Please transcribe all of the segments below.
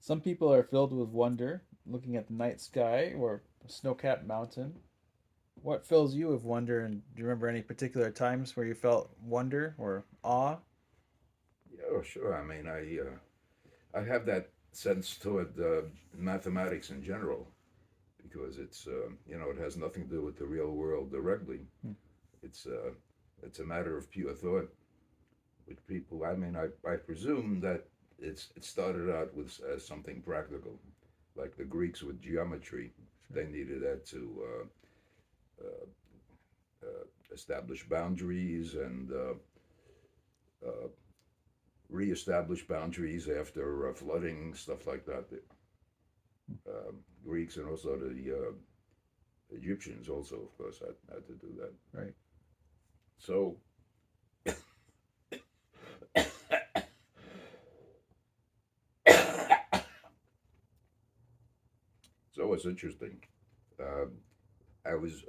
Some people are filled with wonder looking at the night sky or a snow-capped mountain. What fills you with wonder, and do you remember any particular times where you felt wonder or awe? Yeah, oh, sure. I mean, I have that sense toward mathematics in general because it has nothing to do with the real world directly. Hmm. It's uh, it's a matter of pure thought, which people. I mean, I presume that it started out with as something practical, like the Greeks with geometry. Sure. They needed that to uh, establish boundaries and uh, reestablish boundaries after flooding, stuff like that. The Greeks and also the Egyptians also, of course, had to do that. Right. So, so it's interesting. Um, I was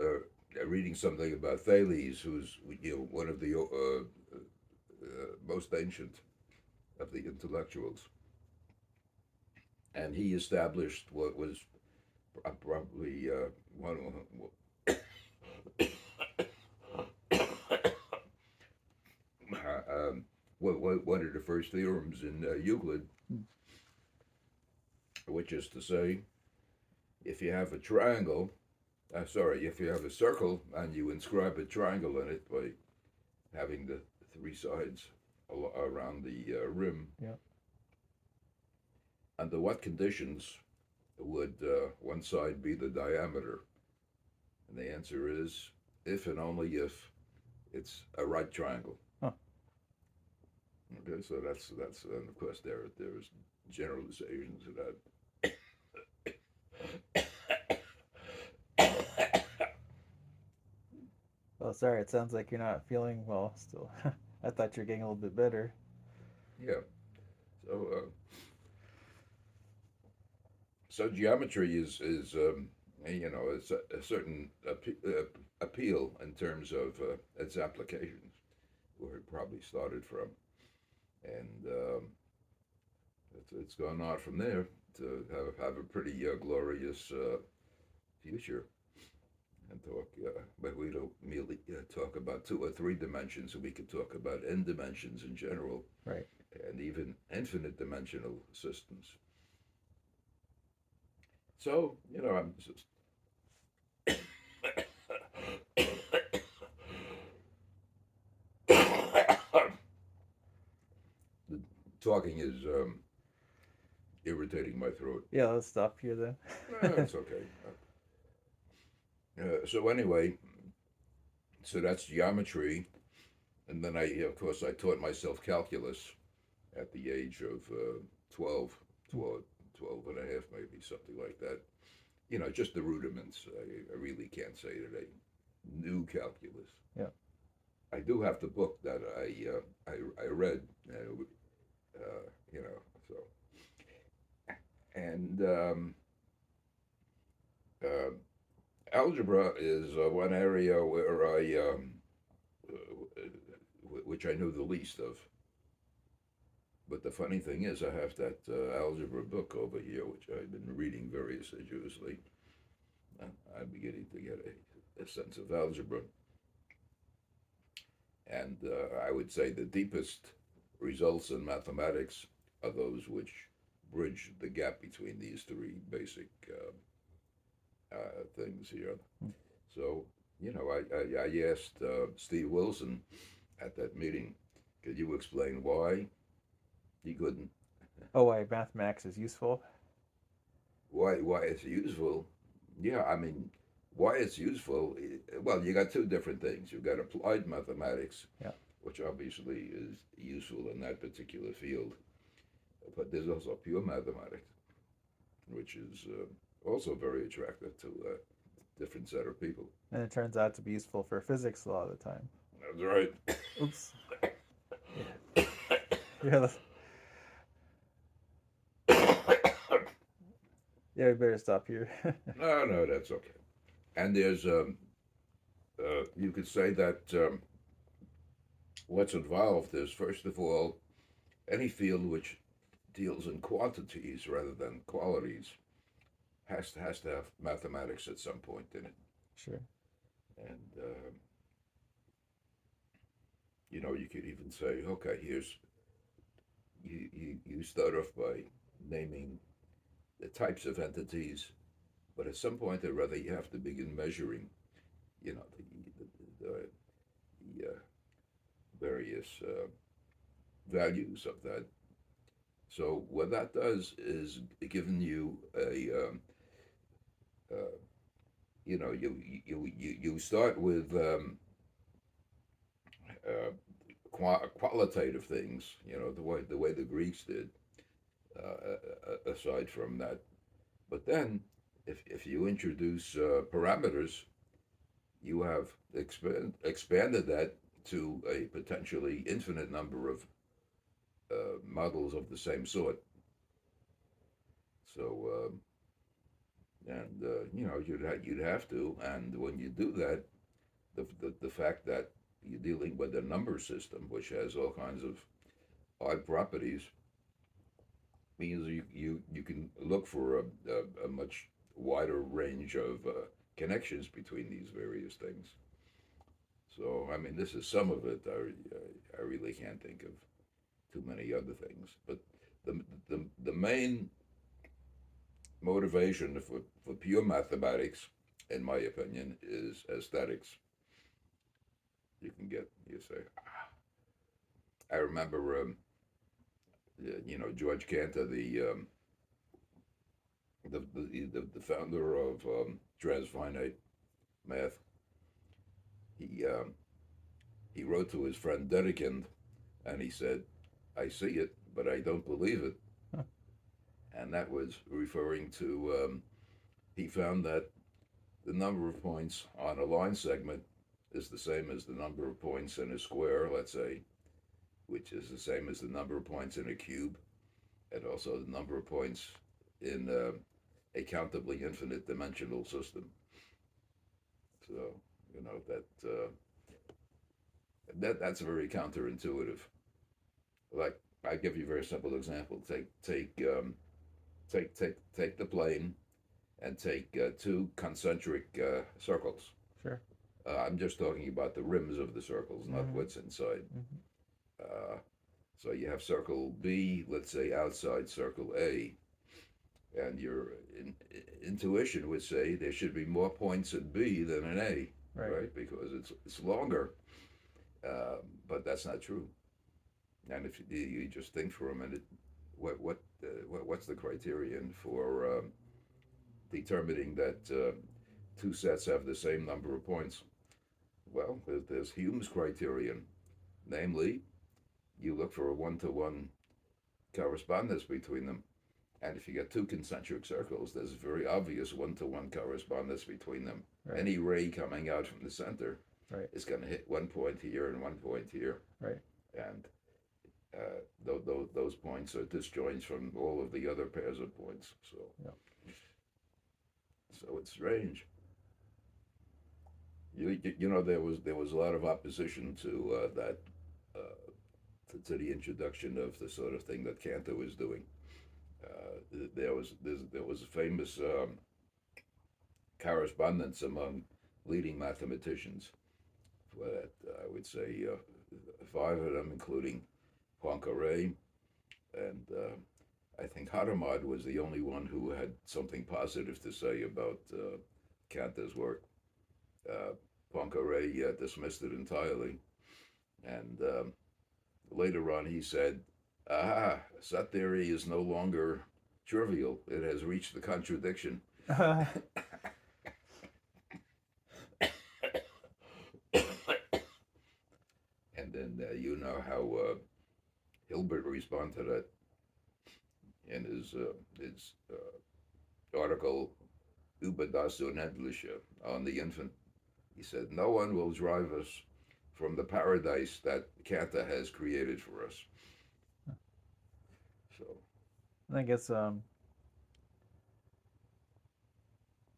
reading something about Thales, who's one of the most ancient of the intellectuals, and he established what was probably one one of the first theorems in Euclid, Hmm. which is to say, if you have a triangle, if you have a circle and you inscribe a triangle in it by having the three sides around the rim, Yeah. under what conditions would one side be the diameter? And the answer is if and only if it's a right triangle. Huh. Okay, so that's and of course there's generalizations of that. Well, sorry. It sounds like you're not feeling well still. I thought you were getting a little bit better. Yeah. So so geometry is it's a certain appeal in terms of its applications, where it probably started from, and it's gone on from there to have a pretty glorious future and talk. But we don't merely talk about two or three dimensions. We could talk about n dimensions in general, Right. and even infinite dimensional systems. So I'm just the talking is irritating my throat. Yeah. Let's stop here then. It's okay. So anyway, so that's geometry, and then of course, I taught myself calculus at the age of 12, 12, 12 and a half, maybe something like that. Just the rudiments. I really can't say that I knew calculus. Yeah. I do have the book that I read, uh, you know. So and uh, algebra is one area where which I knew the least of. But the funny thing is, I have that algebra book over here, which I've been reading very assiduously. I'm beginning to get a sense of algebra. And I would say the deepest results in mathematics are those which bridge the gap between these three basic things here. Hmm. So, I asked Steve Wilson at that meeting, could you explain why he couldn't? Oh, why mathematics is useful? Why it's useful? Yeah, I mean, why it's useful? Well, you got two different things. You've got applied mathematics, Yeah. which obviously is useful in that particular field, but there's also pure mathematics, which is also very attractive to a different set of people. And it turns out to be useful for physics a lot of the time. That's right. Oops. Yeah. Yeah. Yeah. We better stop here. No, no, that's okay. And there's, you could say that what's involved is, first of all, any field which deals in quantities rather than qualities has to have mathematics at some point in it. Sure. And you could even say, okay, here's you start off by naming the types of entities, but at some point or other, you have to begin measuring, the various values of that. So what that does is giving you uh, you start with uh, qualitative things, the way the Greeks did. Aside from that, but then if you introduce parameters, you have expanded that to a potentially infinite number of models of the same sort. So, and you'd have to, and when you do that, the fact that you're dealing with a number system which has all kinds of odd properties means you can look for a much wider range of connections between these various things. So, I mean, this is some of it. I really can't think of too many other things. But the main motivation for pure mathematics, in my opinion, is aesthetics. You say, I remember, George Cantor, the founder of transfinite math. He wrote to his friend Dedekind, and he said, "I see it, but I don't believe it." Huh. And that was referring to he found that the number of points on a line segment is the same as the number of points in a square, let's say, which is the same as the number of points in a cube, and also the number of points in a countably infinite dimensional system. So that's very counterintuitive. Like, I give you a very simple example. Take the plane and take two concentric circles. Sure. I'm just talking about the rims of the circles, not Mm-hmm. what's inside. Mm-hmm. Uh, so you have circle B, let's say outside circle A, and your intuition would say there should be more points in B than in A, Right. right? Because it's longer, but that's not true. And if you just think for a minute, what's the criterion for determining that two sets have the same number of points? Well, there's Hume's criterion, namely, you look for a one-to-one correspondence between them. And if you get two concentric circles, there's a very obvious one-to-one correspondence between them. Right. Any ray coming out from the center Right. is going to hit one point here and one point here. Right. And those points are disjoints from all of the other pairs of points. Yeah. So it's strange. There was a lot of opposition to that to the introduction of the sort of thing that Cantor was doing. There was a famous correspondence among leading mathematicians. That I would say five of them, including Poincaré, and I think Hadamard was the only one who had something positive to say about Cantor's work. Uh, Poincaré dismissed it entirely, and later on he said, "Aha, set theory is no longer trivial. It has reached the contradiction." And then you know how Hilbert responded to that in his article "Über das Unendliche" on the infant. He said, "No one will drive us from the paradise that Kanta has created for us." So, I guess, for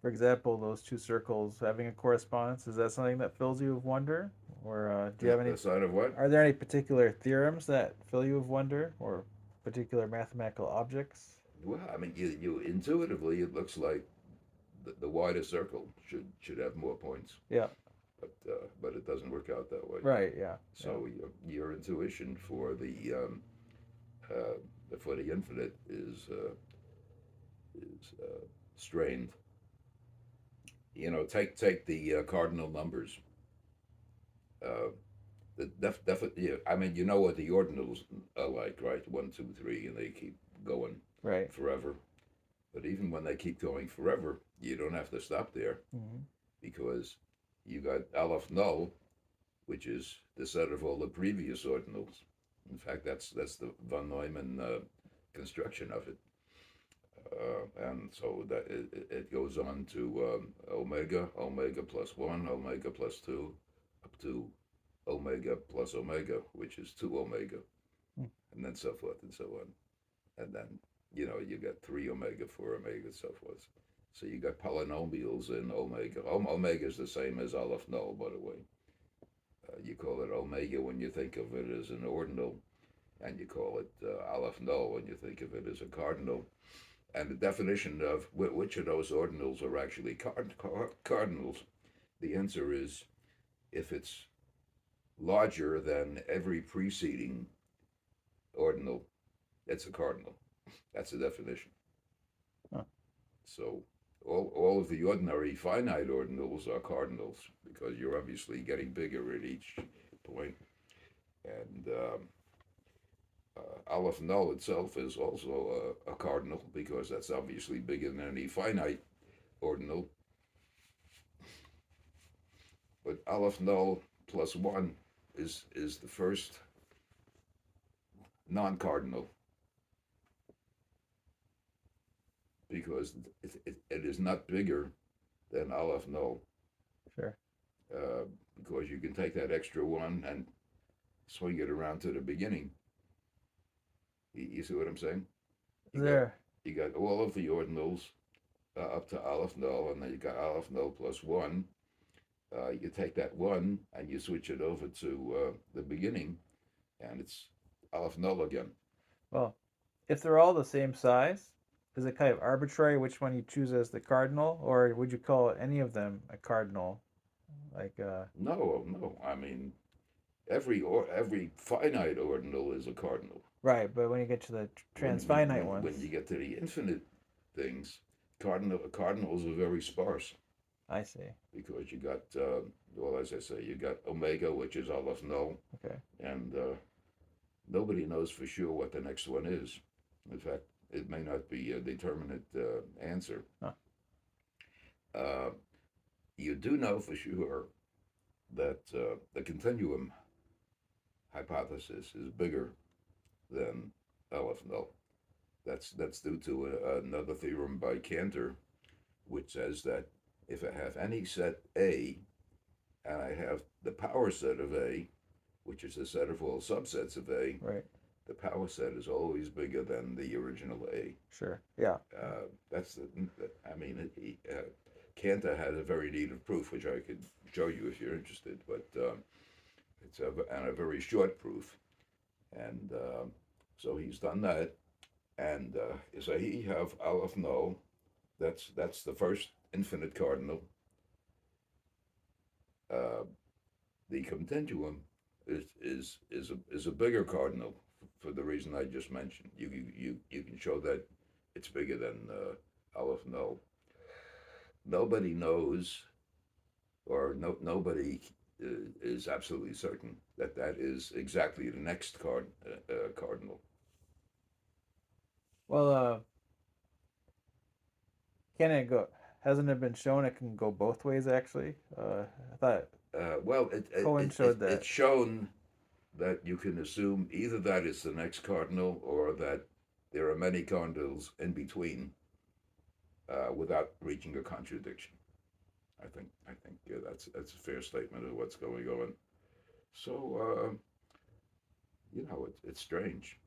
example, those two circles having a correspondence, is that something that fills you with wonder? Or do you have any, the sign of what? are there any particular theorems that fill you with wonder? Or, particular mathematical objects? Well, I mean, you intuitively it looks like the wider circle should have more points, Yeah. but it doesn't work out that way. Right. Yeah. Yeah. So your intuition for the infinite is strained. Take the cardinal numbers. Uh, yeah, I mean, you know what the ordinals are like, right? One, two, three, and they keep going Right. forever. But even when they keep going forever, you don't have to stop there Mm-hmm. because you got Aleph Null, which is the set of all the previous ordinals. In fact, that's the von Neumann construction of it. And so that it goes on to omega, omega plus 1, omega plus 2, up to omega plus omega, which is 2 omega, and then so forth and so on. And then, you got 3 omega, 4 omega, and so forth. So you got polynomials in omega. Omega is the same as Aleph Null, by the way. You call it omega when you think of it as an ordinal, and you call it Aleph Null when you think of it as a cardinal. And the definition of which of those ordinals are actually cardinals, the answer is if it's larger than every preceding ordinal, it's a cardinal. That's the definition. Huh. So all of the ordinary finite ordinals are cardinals because you're obviously getting bigger at each point. And Aleph Null itself is also a cardinal because that's obviously bigger than any finite ordinal. But Aleph Null plus 1 is the first non-cardinal because it is not bigger than Aleph Null. Sure. uh, because you can take that extra 1 and swing it around to the beginning. You see what I'm saying? You got There. you got all of the ordinals up to Aleph Null, and then you got Aleph Null plus 1. You take that 1 and you switch it over to the beginning, and it's Aleph Null again. Well, if they're all the same size, is it kind of arbitrary which one you choose as the cardinal, or would you call any of them a cardinal? Like, No, no. I mean, every finite ordinal is a cardinal. right, but when you get to the transfinite When ones, you get to the infinite things, cardinals are very sparse I see. because you got well, as I say, you got omega, which is Aleph Null, Okay. and nobody knows for sure what the next one is. In fact, it may not be a determinate answer. Huh. Uh, you do know for sure that the continuum hypothesis is bigger than Aleph Null. That's due to another theorem by Cantor, which says that if I have any set A and I have the power set of A, which is a set of all subsets of A, Right. the power set is always bigger than the original A. Sure. Yeah. That's the, I mean, Cantor had a very neat proof, which I could show you if you're interested, but it's a very short proof. And so he's done that. And so he have Aleph Null. That's the first infinite cardinal. Uh, the continuum is a bigger cardinal for the reason I just mentioned. You can show that it's bigger than Aleph Null. Nobody knows, or nobody is absolutely certain that that is exactly the next cardinal. Well, can it go? Hasn't it been shown it can go both ways? Actually, I thought Well, Cohen showed it's that. shown that you can assume either that it's the next cardinal or that there are many cardinals in between without reaching a contradiction. I think that's a fair statement of what's going on. So it's strange.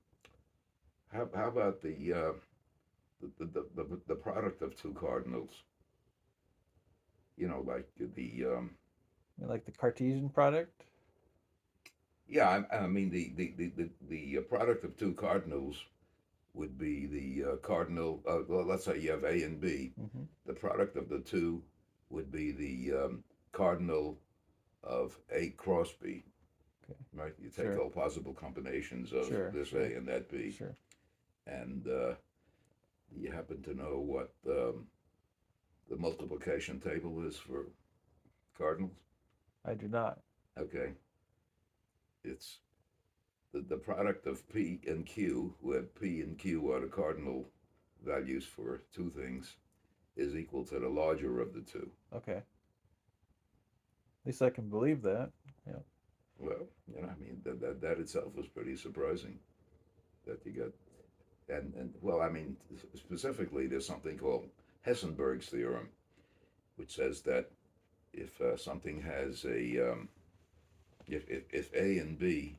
How about the product of two cardinals? Like Like the Cartesian product. yeah, I mean the product of two cardinals. would be the cardinal. Well, let's say you have A and B. Mm-hmm. The product of the two would be the cardinal of A cross B. Okay. Right? You take Sure. all possible combinations of Sure. this Sure. A and that B, Sure. and you happen to know what the multiplication table is for cardinals? I do not. Okay, it's the product of P and Q, where P and Q are the cardinal values for two things, is equal to the larger of the two. Okay. At least I can believe that. Yeah. Well, I mean that itself was pretty surprising that you got and well, I mean specifically, there's something called Hessenberg's theorem, which says that if something has a if A and B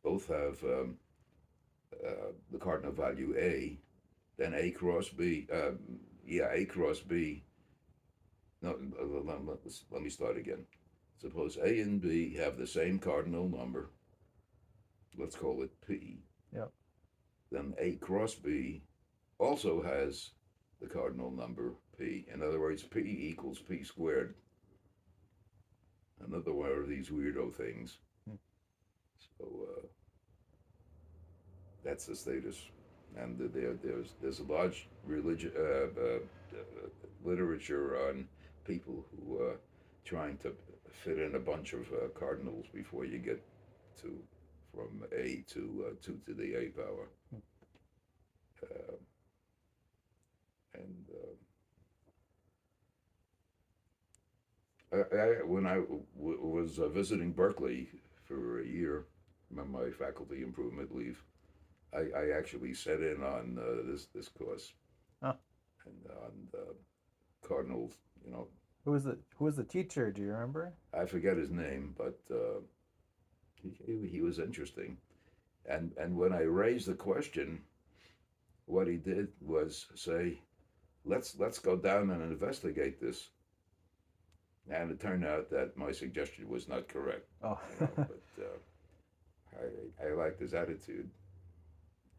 both have the cardinal value A, then A cross B, yeah, A cross B. No, let me start again. Suppose A and B have the same cardinal number. Let's call it P. Yep. Then A cross B also has the cardinal number P. In other words, P equals P squared. Another one of these weirdo things. Hmm. So that's the status. And there's a large literature on people who are trying to fit in a bunch of cardinals before you get to from A to 2 to the A power. Hmm. Uh, and when I was visiting Berkeley for a year, on my faculty improvement leave, I actually set in on this course Huh. and on cardinals. You know, Who was the teacher? Do you remember? I forget his name, but he was interesting. And when I raised the question, what he did was say, let's go down and investigate this. And it turned out that my suggestion was not correct. Oh. But I liked his attitude,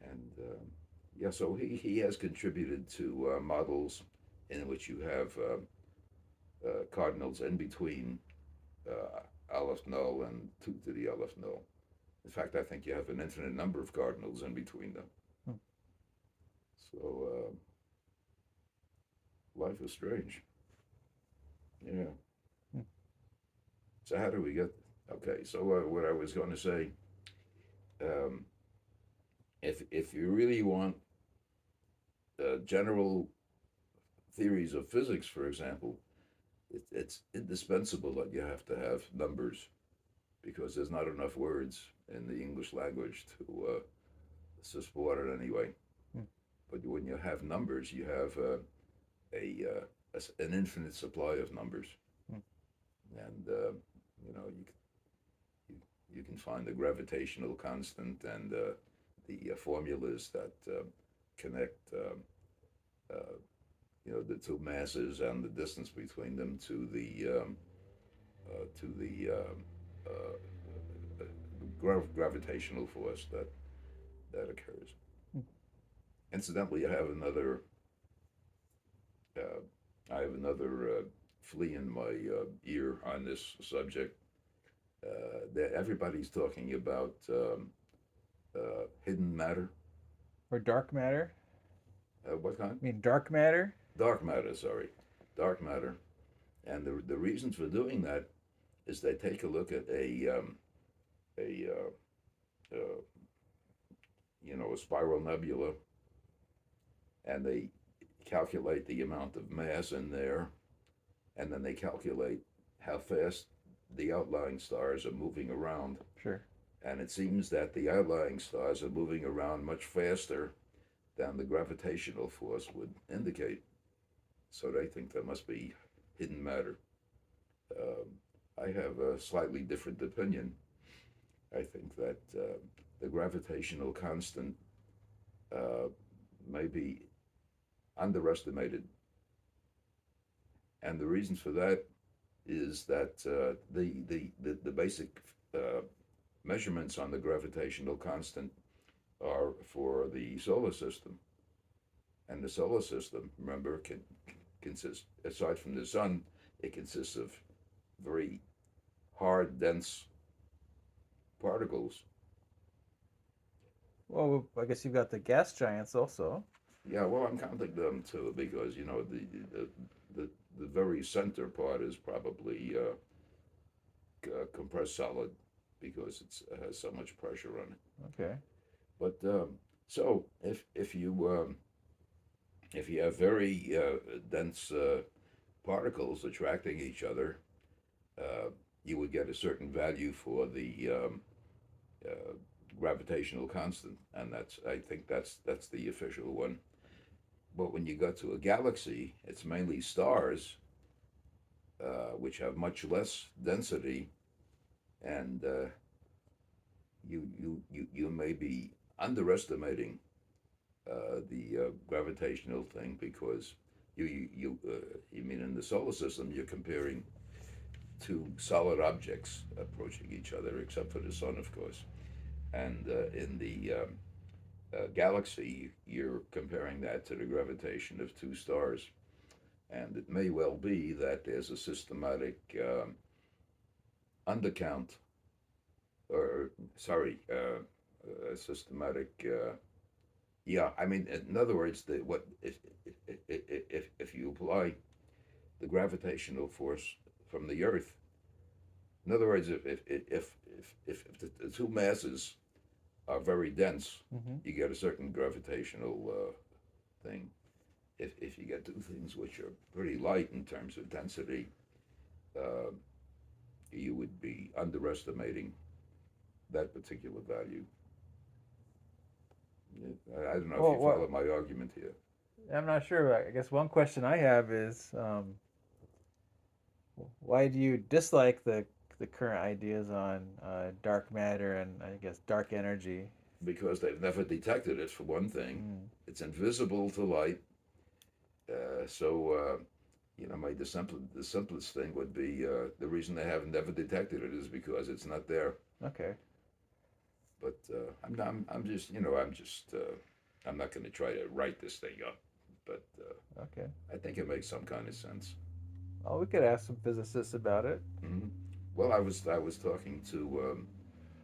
and yeah, so he has contributed to models in which you have cardinals in between Aleph null and 2 to the Aleph null. In fact, I think you have an infinite number of cardinals in between them. Hmm. So life is strange. Yeah. Hmm. So how do we get? Okay. So what I was going to say, um, if you really want general theories of physics, for example, it's indispensable that you have to have numbers because there's not enough words in the English language to support it anyway. Hmm. But when you have numbers, you have an infinite supply of numbers, Hmm. and you know you, you can find the gravitational constant and the formulas that connect uh, the two masses and the distance between them to the gravitational force that occurs. Hmm. Incidentally, uh, I have another flea in my ear on this subject. That everybody's talking about hidden matter. Or dark matter? What kind? I mean dark matter? Dark matter. Sorry, dark matter. And the reasons for doing that is they take a look at a a spiral nebula, and they calculate the amount of mass in there, and then they calculate how fast the outlying stars are moving around. Sure. And it seems that the outlying stars are moving around much faster than the gravitational force would indicate. So they think there must be hidden matter. I have a slightly different opinion. I think that the gravitational constant uh, may be underestimated. And the reasons for that is that the basic measurements on the gravitational constant are for the solar system. And the solar system, remember, can consist, aside from the sun, it consists of very hard, dense particles. Well, I guess you've got the gas giants also. Yeah, well, I'm counting them too because you know the the very center part is probably compressed solid because it has so much pressure on it. Okay. But so if you have very dense particles attracting each other, uh, you would get a certain value for the uh, gravitational constant, and that's I think that's the official one. But when you go to a galaxy, it's mainly stars, which have much less density, and you may be underestimating the gravitational thing because you mean in the solar system you're comparing two solid objects approaching each other, except for the sun, of course, and in the galaxy you're comparing that to the gravitation of two stars, and it may well be that there's a systematic undercount, or sorry, a systematic. Yeah, I mean, in other words, what if you apply the gravitational force from the Earth? In other words, if the two masses are very dense, Mm-hmm. you get a certain gravitational thing. If you get two things which are pretty light in terms of density, uh, you would be underestimating that particular value. I don't know if Well, you follow my argument here. I'm not sure. I guess one question I have is, why do you dislike the current ideas on dark matter and I guess dark energy? Because they've never detected it, for one thing. Mm, It's invisible to light. So, you know, the simplest thing would be the reason they have never detected it is because it's not there. okay. But I'm just, I'm not going to try to write this thing up. But Okay. I think it makes some kind of sense. Well, we could ask some physicists about it. Hmm. Well, I was talking to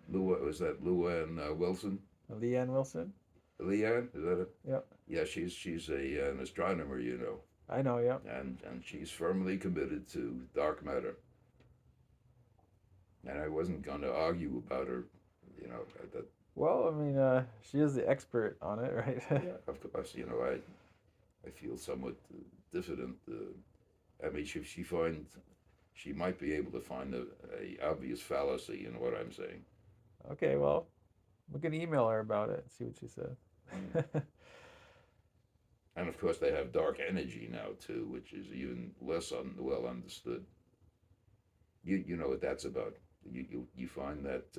Lua. Was that Lua and Wilson? Leanne Wilson. Leanne, is that it? Yep. Yeah, she's an astronomer, you know, I know. Yep. and she's firmly committed to dark matter. And I wasn't going to argue about her, you know. That Well, I mean, she is the expert on it, right? yeah, of course, you know, I feel somewhat diffident. I mean, she might be able to find a obvious fallacy in what I'm saying. Okay. Well, we can email her about it and see what she Mm. says. And of course, they have dark energy now too, which is even less well understood. You know what that's about. You find that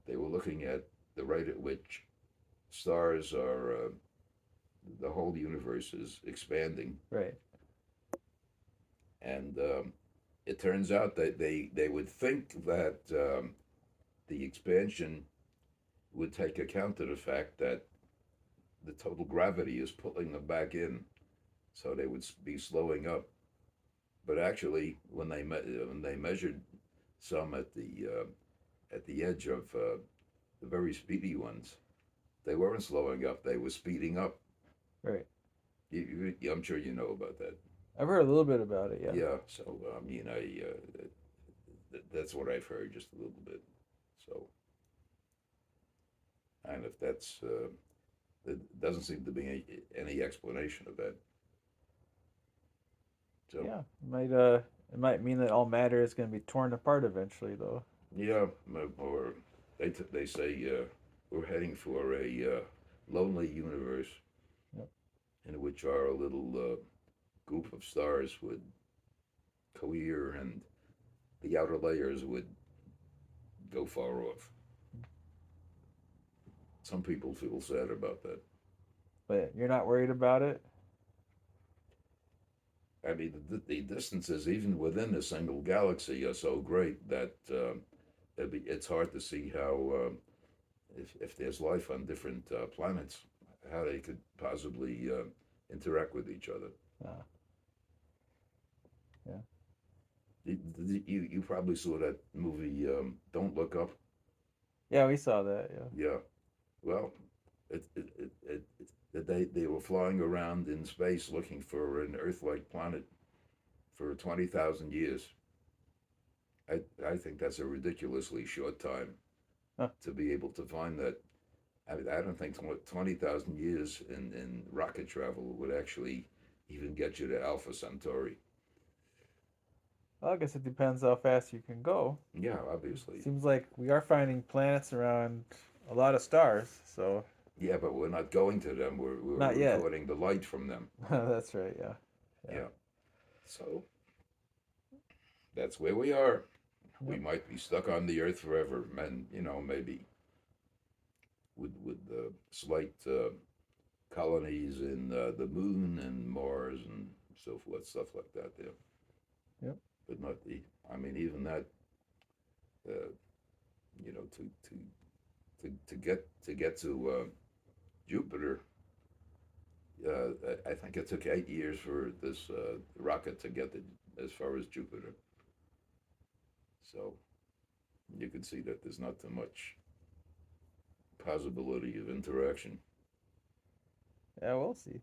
they were looking at the rate at which stars are, the whole universe is expanding, Right. and it turns out that they would think that the expansion would take account of the fact that the total gravity is pulling them back in, so they would be slowing up. But actually, when they measured some at the edge of the very speedy ones, they weren't slowing up; they were speeding up. Right. I'm sure you know about that. I've heard a little bit about it. Yeah. Yeah. So I mean, that's what I've heard just a little bit. So, and if there doesn't seem to be any explanation of that. So Yeah. It might mean that all matter is going to be torn apart eventually, though. yeah, or they say we're heading for a lonely universe Yep. in which our little group of stars would cohere and the outer layers would go far off. Some people feel sad about that. But you're not worried about it. I mean, the distances even within a single galaxy are so great that it's hard to see how if there's life on different planets, how they could possibly interact with each other. Uh, yeah. You probably saw that movie, Don't Look Up. Yeah, we saw that. Yeah. Yeah. Well, they were flying around in space looking for an Earth-like planet for 20,000 years. I think that's a ridiculously short time Huh. to be able to find that. I mean, I don't think 20,000 years in rocket travel would actually even get you to Alpha Centauri. Well, I guess it depends how fast you can go. Yeah, obviously. Seems like we are finding planets around a lot of stars, so Yeah, but we're not going to them. We're not yet. recording the light from them. That's right. Yeah. Yeah. Yeah. So that's where we are. We Yep. might be stuck on the Earth forever, and maybe with slight colonies in the Moon and Mars and so forth, stuff like that. There, Yep. but not the. I mean, even that. Uh, to get to Jupiter. I think it took 8 years for this rocket to get as far as Jupiter. So you can see that there's not too much possibility of interaction. Yeah, we'll see.